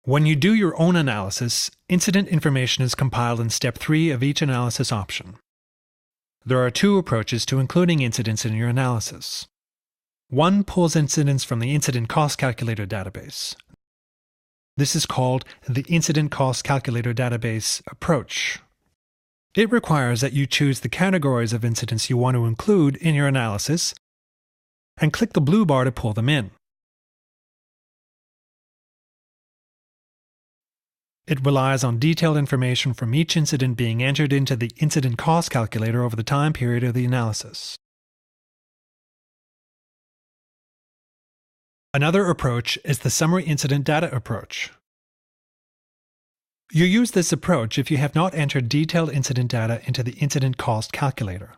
When you do your own analysis, incident information is compiled in Step 3 of each analysis option. There are two approaches to including incidents in your analysis. One pulls incidents from the Incident Cost Calculator database. This is called the Incident Cost Calculator database approach. It requires that you choose the categories of incidents you want to include in your analysis and click the blue bar to pull them in. It relies on detailed information from each incident being entered into the Incident Cost Calculator over the time period of the analysis. Another approach is the Summary Incident Data approach. You use this approach if you have not entered detailed incident data into the Incident Cost Calculator.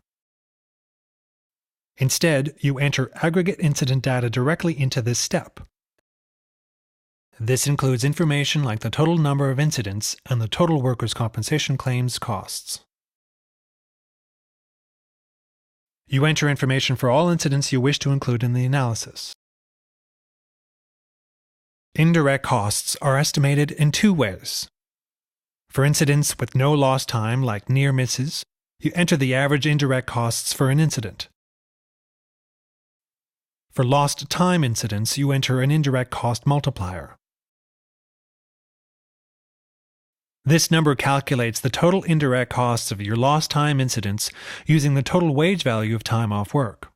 Instead, you enter aggregate incident data directly into this step. This includes information like the total number of incidents and the total workers' compensation claims costs. You enter information for all incidents you wish to include in the analysis. Indirect costs are estimated in two ways. For incidents with no lost time, like near misses, you enter the average indirect costs for an incident. For lost time incidents, you enter an indirect cost multiplier. This number calculates the total indirect costs of your lost time incidents using the total wage value of time off work.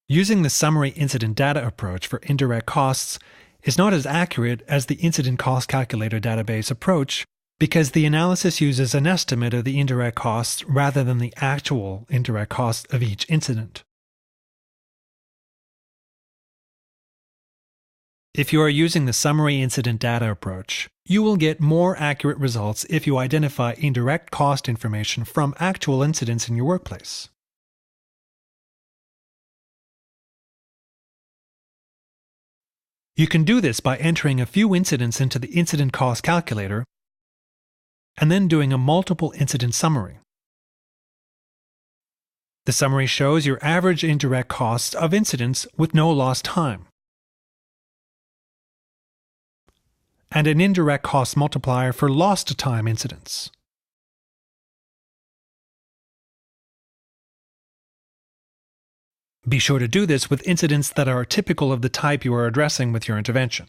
Using the Summary Incident Data approach for indirect costs is not as accurate as the Incident Cost Calculator database approach because the analysis uses an estimate of the indirect costs rather than the actual indirect cost of each incident. If you are using the Summary Incident Data approach, you will get more accurate results if you identify indirect cost information from actual incidents in your workplace. You can do this by entering a few incidents into the Incident Cost Calculator and then doing a multiple incident summary. The summary shows your average indirect costs of incidents with no lost time, and an indirect cost multiplier for lost time incidents. Be sure to do this with incidents that are typical of the type you are addressing with your intervention.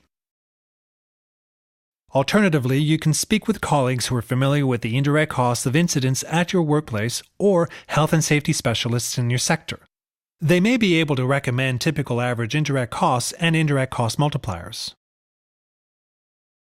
Alternatively, you can speak with colleagues who are familiar with the indirect costs of incidents at your workplace or health and safety specialists in your sector. They may be able to recommend typical average indirect costs and indirect cost multipliers.